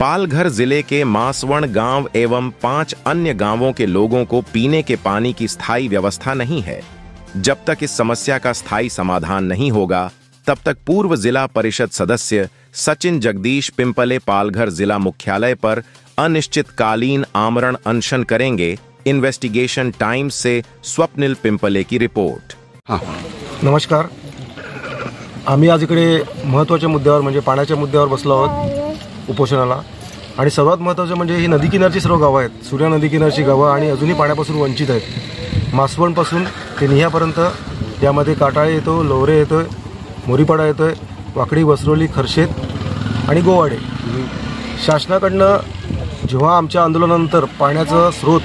पालघर जिले के मासवण गांव एवं 5 अन्य गांवों के लोगों को पीने के पानी की स्थायी व्यवस्था नहीं है। जब तक इस समस्या का स्थायी समाधान नहीं होगा, तब तक पूर्व जिला परिषद सदस्य सचिन जगदीश पिंपले पालघर जिला मुख्यालय पर अनिश्चितकालीन आमरण अनशन करेंगे। इन्वेस्टिगेशन टाइम्स से स्वप्निल पिंपले की रिपोर्ट। नमस्कार, आम्ही आज इकडे महत्त्वाच्या मुद्द्यावर म्हणजे पाण्याच्या मुद्द्यावर बसलो आहोत उपोषणाला। आणि सर्वात महत्त्वाचं म्हणजे ही नदी किनारची सर्व गावं आहेत, सूर्या नदी किनारची गावं आणि अजूनही पाण्यापासून वंचित आहेत। मासवणपासून ते निह्यापर्यंत यामध्ये काटाळे येतो, लोवरे येतो, मोरीपाडा येतोय, वाकडी, वसरोली, खरशेत आणि गोवाडे। शासनाकडनं जेव्हा आमच्या आंदोलनानंतर पाण्याचा स्रोत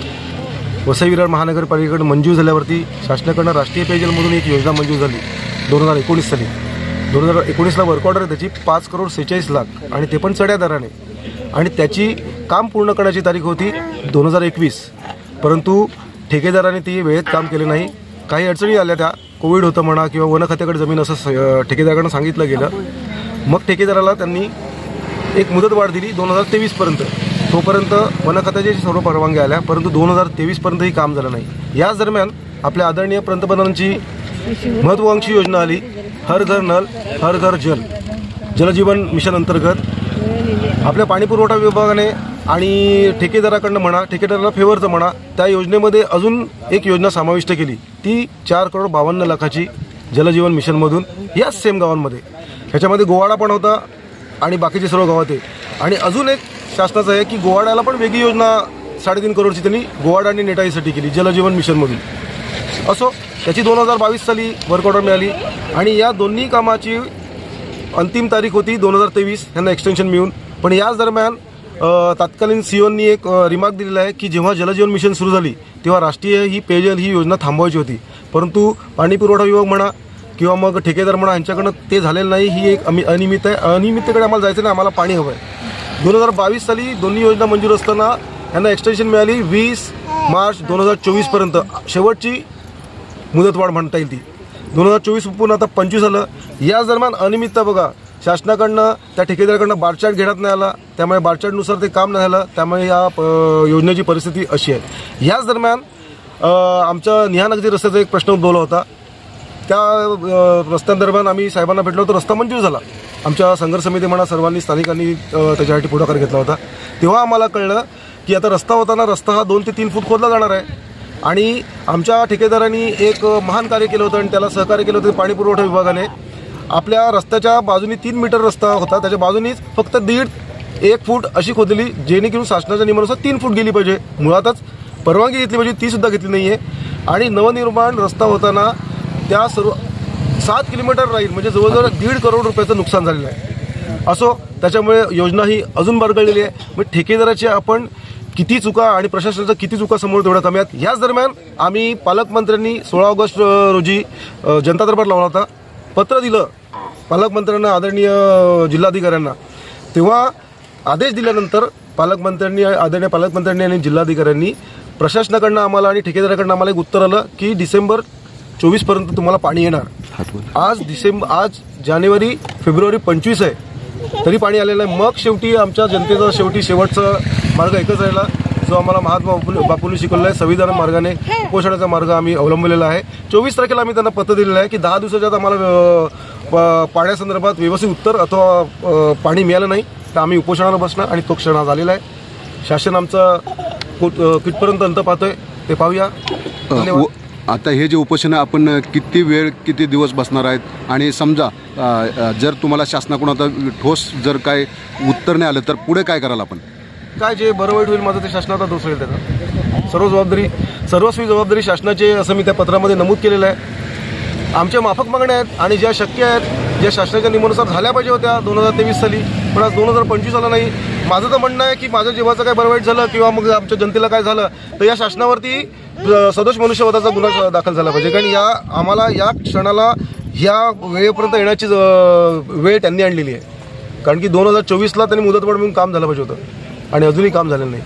वसई विरार महानगरपालिकेकडे मंजूर झाल्यावरती शासनाकडनं राष्ट्रीय पेयजलमधून एक योजना मंजूर झाली 2019 साली। 2019ला वर्क ऑर्डर आहे त्याची 5,46,00,000 आणि ते पण चढ्या दराने, आणि त्याची काम पूर्ण करण्याची तारीख होती 2021, परंतु ठेकेदाराने ती वेळेत काम केले नाही। काही अडचणी आल्या, त्या कोविड होतं म्हणा किंवा वन खात्याकडे जमीन असं ठेकेदाराकडनं सांगितलं गेलं। मग ठेकेदाराला त्यांनी एक मुदतवाढ दिली 2023 पर्यंत। तोपर्यंत वन खात्याची सर्व परवानग्या आल्या, परंतु 2023 पर्यंतही काम झालं नाही। याच दरम्यान आपल्या आदरणीय पंतप्रधानांची महत्त्वाकांक्षी योजना आली, हर घर नल हर घर जल, जलजीवन मिशन अंतर्गत आपल्या पाणीपुरवठा विभागाने आणि ठेकेदाराकडनं म्हणा, ठेकेदाराला फेवरचं म्हणा, त्या योजनेमध्ये अजून एक योजना समाविष्ट केली, ती 4,52,00,000ची जलजीवन मिशनमधून याच सेम गावांमध्ये। ह्याच्यामध्ये गोवाडा पण होता आणि बाकीचे सर्व गावात आहे। आणि अजून एक शासनाचं आहे की गोवाड्याला पण वेगळी योजना 3.5 करोडची त्यांनी गोवाडा आणि नेटाईसाठी केली जलजीवन मिशनमधून। असो, त्याची 2022 साली वर्क ऑर्डर मिळाली आणि या दोन्ही कामाची अंतिम तारीख होती 2023, यांना एक्सटेन्शन मिळून। पण याच दरम्यान तत्कालीन सीओनी एक रिमार्क दिलेला आहे की जेव्हा जलजीवन मिशन सुरू झाली तेव्हा राष्ट्रीय ही पेयजल ही योजना थांबवायची होती, परंतु पाणीपुरवठा विभाग म्हणा किंवा मग ठेकेदार म्हणा यांच्याकडनं ते झालेलं नाही। ही एक अनियमित आहे। अनियमिततेकडे आम्हाला जायचं नाही, आम्हाला पाणी हवं आहे। 2022 साली दोन्ही योजना मंजूर असताना यांना एक्सटेन्शन मिळाली 20 मार्च 2024 पर्यंत, शेवटची मुदतवाढ म्हणता येईल ती। 2024 पूर्ण आता 25 आलं। याच दरम्यान अनियमितता बघा, शासनाकडनं त्या ठेकेदाराकडनं बारचार्ट घेण्यात नाही आला, त्यामुळे बारचार्टनुसार ते काम नाही झालं, त्यामुळे या योजनेची परिस्थिती अशी आहे। याच दरम्यान आमच्या निहानगरी रस्त्याचा एक प्रश्न उद्भवला होता। त्या रस्त्यांदरम्यान आम्ही साहेबांना भेटलो होतो, रस्ता मंजूर झाला। आमच्या संघर्ष समिती म्हणा सर्वांनी स्थानिकांनी त्याच्यासाठी पुढाकार घेतला होता। तेव्हा आम्हाला कळलं की आता रस्ता होताना रस्ता हा 2 ते 3 फूट खोदला जाणार आहे। आणि आमच्या ठेकेदारांनी एक महान कार्य केलं होतं आणि त्याला सहकार्य केलं होतं पाणीपुरवठा विभागाने। आपल्या रस्त्याच्या बाजूनी 3 मीटर रस्ता होता, त्याच्या बाजूनीच फक्त 1.5 फूट अशी खोदली, जेणेकरून शासनाच्या नियमानुसार 3 फूट गेली पाहिजे। मुळातच परवानगी घेतली पाहिजे, ती सुद्धा घेतली नाही आहे। आणि नवनिर्माण रस्ता होताना त्या सर्व 7 किलोमीटर राहील, म्हणजे जवळजवळ 1.5 करोड रुपयाचं नुकसान झालेलं आहे। असो, त्याच्यामुळे योजना ही अजून बारगळलेली आहे। मग ठेकेदाराची आपण किती चुका आणि प्रशासनाच्या किती चुका समोर तेवढ्या कमी आहेत। याच दरम्यान आम्ही पालकमंत्र्यांनी 16 ऑगस्ट रोजी जनता दरबार लावला होता, पत्र दिलं पालकमंत्र्यांना, आदरणीय जिल्हाधिकाऱ्यांना। तेव्हा आदेश दिल्यानंतर आदरणीय पालकमंत्र्यांनी आणि जिल्हाधिकाऱ्यांनी प्रशासनाकडनं आम्हाला आणि ठेकेदाराकडनं आम्हाला एक उत्तर आलं की डिसेंबर 24 पर्यंत तुम्हाला पाणी येणार। आज जानेवारी फेब्रुवारी 25 आहे, तरी पाणी आलेलं आहे। मग शेवटी आमच्या जनतेचा शेवटचा मार्ग एकच राहिला, जो आम्हाला महात्मा बापूंनी शिकवलेला आहे, संविधान मार्गाने उपोषणाचा मार्ग आम्ही अवलंबलेला आहे। 24 तारखेला आम्ही त्यांना पत्र दिलेलं आहे की 10 दिवसाच्या आत आम्हाला पाण्यासंदर्भात व्यवस्थित उत्तर अथवा पाणी मिळालं नाही तर आम्ही उपोषणाला बसणार, आणि तो क्षण आज आलेला आहे। शासन आमचा कितपर्यंत अंत पाहतोय ते पाहूया। आता हे जे उपोषण आपण किती वेळ किती दिवस बसणार आहेत, आणि समजा जर तुम्हाला शासनाकडून आता ठोस जर काय उत्तर नाही आलं तर पुढे काय कराल आपण? काय जे बरं वाईट होईल माझं ते शासनाचा दोष होईल, त्याचा सर्वस्वी जबाबदारी शासनाची, असं मी त्या पत्रामध्ये नमूद केलेलं आहे। आमच्या माफक मागण्या आहेत आणि ज्या शक्य आहेत, ज्या शासनाच्या नियमानुसार झाल्या पाहिजे होत्या 2023 साली, पण आज 2025 आला नाही। माझं तर म्हणणं आहे की माझं जेव्हाचं काय बरं वाईट झालं किंवा मग आमच्या जनतेला काय झालं तर या शासनावरती सदोष मनुष्यवधाचा गुन्हा दाखल झाला पाहिजे, कारण आम्हाला या क्षणाला ह्या वेळेपर्यंत येण्याची वेळ त्यांनी आणलेली आहे। कारण की 2024ला त्यांनी मुदतवाढ म्हणून काम झालं पाहिजे होतं आणि अजूनही काम झालेलं नाही।